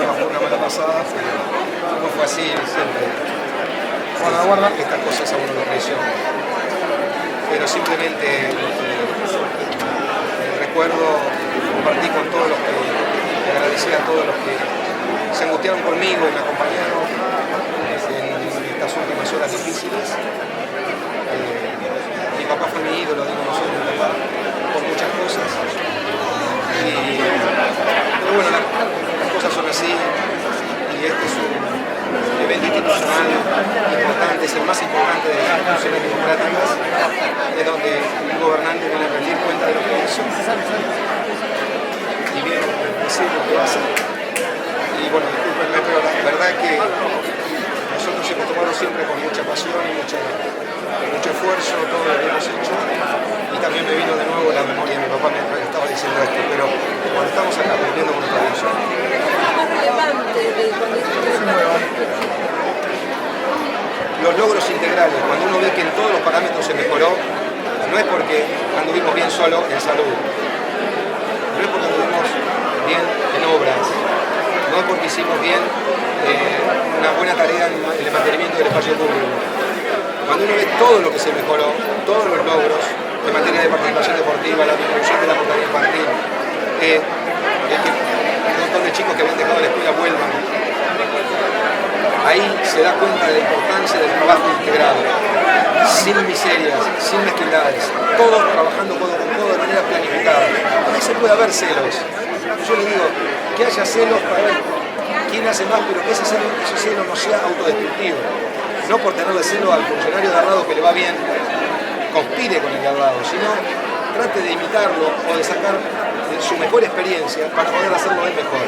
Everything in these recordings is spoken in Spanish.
trabajó una mala pasada, pero no fue así, siempre. Guarda, estas cosas a uno lo traicionan. Pero simplemente recuerdo, compartí con todos los que, agradecí a todos los que se angustiaron conmigo y me acompañaron en estas últimas horas difíciles. Mi papá fue mi ídolo, digo, no soy mi papá, por muchas cosas. Pero bueno, las cosas son así y este es un evento institucional importante, es el más importante de las instituciones democráticas, es donde un gobernante viene a rendir cuenta de lo que hizo y viene a decir lo que hace. Y bueno, discúlpenme, pero la verdad es que nosotros hemos tomado siempre con mucha pasión y mucho esfuerzo todo lo que hemos hecho, y también me vino de nuevo la memoria de mi papá mientras estaba diciendo esto, pero cuando estamos acá cumpliendo con nuestra función. Los logros integrales, cuando uno ve que en todos los parámetros se mejoró, no es porque anduvimos bien solo en salud, no es porque anduvimos bien en obras, no es porque hicimos bien una buena tarea en el mantenimiento del espacio público. Cuando uno ve todo lo que se mejoró, todos los logros en materia de participación deportiva, la disminución de la mortalidad infantil, que un montón de chicos que habían dejado la escuela vuelvan, ahí se da cuenta de la importancia del trabajo integrado, sin miserias, sin mezquindades, todos trabajando codo con codo de manera planificada. Ahí se puede haber celos. Yo le digo que haya celos para ver quién hace más, pero que ese celo no sea autodestructivo. No por tenerle celo al funcionario de al lado que le va bien, conspire con el de al lado, sino trate de imitarlo o de sacar su mejor experiencia para poder hacerlo él mejor.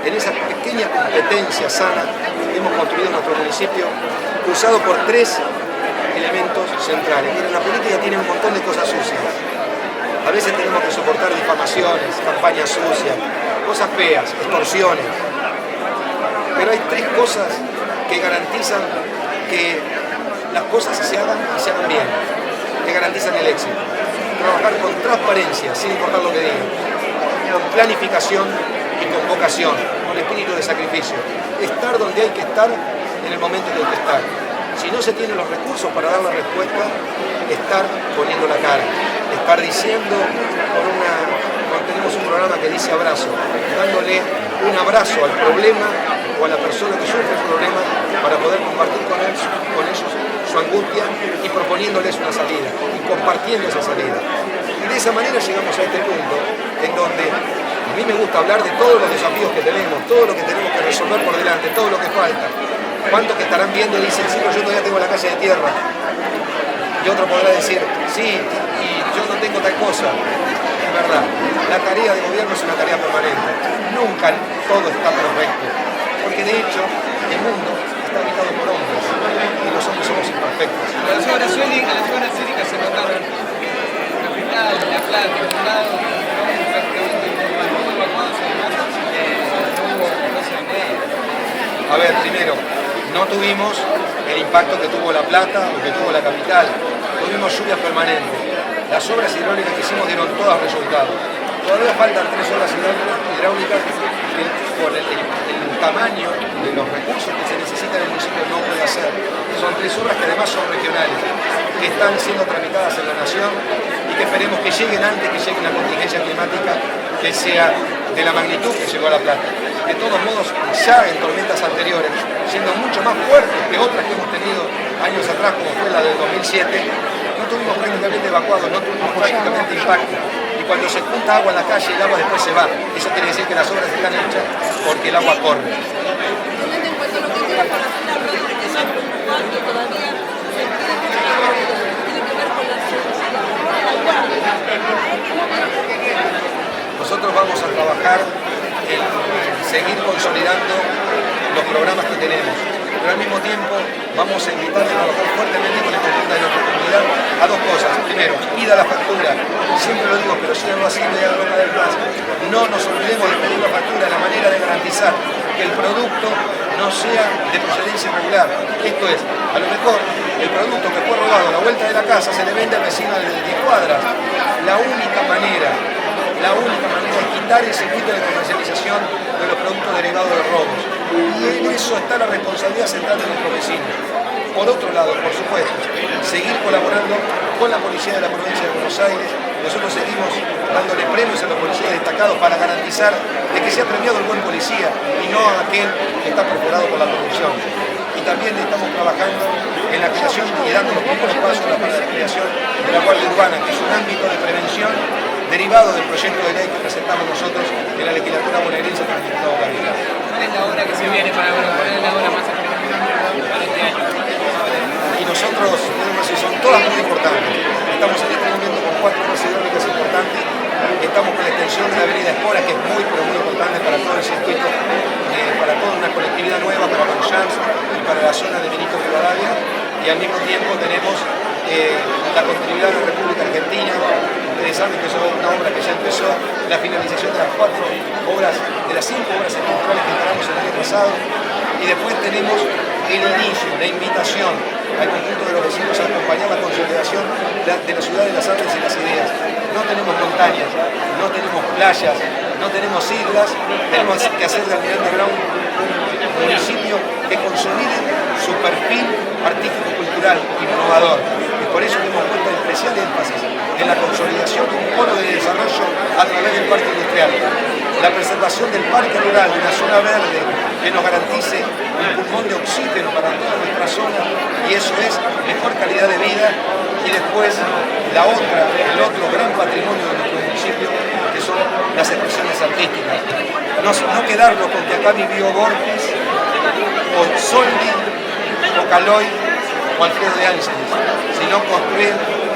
En esa pequeña competencia sana hemos construido nuestro municipio, cruzado por tres elementos centrales. Miren, la política tiene un montón de cosas sucias. A veces tenemos que soportar difamaciones, campañas sucias, cosas feas, extorsiones. Pero hay tres cosas que garantizan que las cosas se hagan y se hagan bien, que garantizan el éxito. Trabajar con transparencia, sin importar lo que digan, con planificación y con vocación, con espíritu de sacrificio. Estar donde hay que estar en el momento que hay que estar. Si no se tienen los recursos para dar la respuesta, estar poniendo la cara, estar diciendo cuando tenemos un programa que dice abrazo, dándole un abrazo al problema o a la persona que sufre el problema para poder compartir con ellos su angustia y proponiéndoles una salida y compartiendo esa salida. Y de esa manera llegamos a este punto en donde a mí me gusta hablar de todos los desafíos que tenemos, todo lo que tenemos que resolver por delante, todo lo que falta. ¿Cuántos que estarán viendo y dicen, sí, pero yo todavía tengo la calle de tierra? Y otro podrá decir, sí, y yo no tengo tal cosa. Es verdad, la tarea de gobierno es una tarea permanente. Nunca todo está perfecto. Porque de hecho, el mundo está habitado por hombres y los hombres somos imperfectos. Las obras cívicas se notaron Capital, La Plata, en un lado, A ver, primero, no tuvimos el impacto que tuvo La Plata o que tuvo la capital. Tuvimos lluvias permanentes. Las obras hidráulicas que hicimos dieron todas resultados. Todavía faltan 3 obras hidráulicas que por el tamaño de los recursos que se necesitan en el municipio no puede hacer. Son 3 obras que además son regionales, que están siendo tramitadas en la Nación y que esperemos que lleguen antes que llegue una contingencia climática que sea de la magnitud que llegó a La Plata. De todos modos, ya en tormentas anteriores, siendo mucho más fuertes que otras que hemos tenido años atrás, como fue la del 2007, no tuvimos prácticamente evacuados, no tuvimos prácticamente impacto. Y cuando se junta agua en la calle, el agua después se va. Eso quiere decir que las obras están hechas porque el agua corre. Teniendo en cuenta lo que queda para hacer la red, que es preocupante todavía, se tiene que ver con la seguridad. Nosotros vamos a trabajar en seguir consolidando los programas que tenemos, pero al mismo tiempo vamos a invitar a trabajar fuertemente con el conjunto de nuestra comunidad a dos cosas. Primero, pida la factura, siempre lo digo, pero síganlo haciendo y háganlo cada vez más. No nos olvidemos de pedir la factura, la manera de garantizar que el producto no sea de procedencia irregular. Esto es, a lo mejor el producto que fue robado a la vuelta de la casa se le vende al vecino de 10 cuadras. La única manera es quitar el circuito de comercialización de los productos derivados de robos. eso está la responsabilidad central de nuestros vecinos. Por otro lado, por supuesto, seguir colaborando con la policía de la provincia de Buenos Aires. Nosotros seguimos dándole premios a los policías destacados para garantizar de que sea premiado el buen policía y no a aquel que está perforado por la corrupción. Y también estamos trabajando en la creación y dando los primeros pasos para la creación de la Guardia Urbana, que es un ámbito de prevención derivado del proyecto de ley que presentamos nosotros en la legislatura bonaerense con el diputado Gabriel. ¿Cuál es la obra que se viene para poner la obra más espectacular para este año? Y nosotros podemos decir, son todas muy importantes. Estamos en este momento con 4 obras hidráulicas importantes. Estamos con la extensión de la avenida Espora, que es muy, pero muy importante para todo el circuito, para toda una colectividad nueva, para Longchamps y para la zona de Benito Rivadavia. Y al mismo tiempo tenemos la continuidad de la República Argentina. Ustedes saben que es una obra que ya empezó, la finalización de las 4 obras, de las 5 obras estructurales que instalamos el año pasado. Y después tenemos el inicio, la invitación al conjunto de los vecinos a acompañar la consolidación de la ciudad de las artes y las ideas. No tenemos montañas, no tenemos playas, no tenemos islas, tenemos que hacer de Almirante Brown un municipio que consolide su perfil artístico-cultural innovador. Y por eso hemos puesto especial énfasis en la consolidación de un polo de desarrollo a través del parque industrial. La preservación del parque rural, de una zona verde que nos garantice un pulmón de oxígeno para toda nuestra zona, y eso es mejor calidad de vida. Y después el otro gran patrimonio de nuestro municipio, que son las expresiones artísticas. No quedarnos con que acá vivió Borges, o Soldi, o Caloi, o Alfredo de Ángeles, sino construir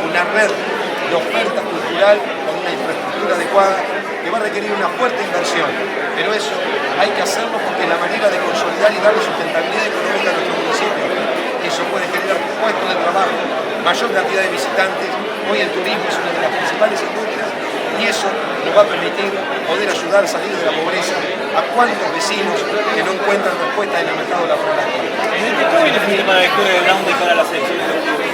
una red de oferta cultural con una infraestructura adecuada que va a requerir una fuerte inversión, pero eso hay que hacerlo porque es la manera de consolidar y darle sustentabilidad económica a nuestro municipio. Eso puede generar puestos de trabajo, mayor cantidad de visitantes. Hoy el turismo es una de las principales industrias y eso nos va a permitir poder ayudar a salir de la pobreza a cuantos vecinos que no encuentran respuesta en el mercado laboral. ¿Cómo viene el sistema de lectura de Brown de cara a las elecciones de octubre?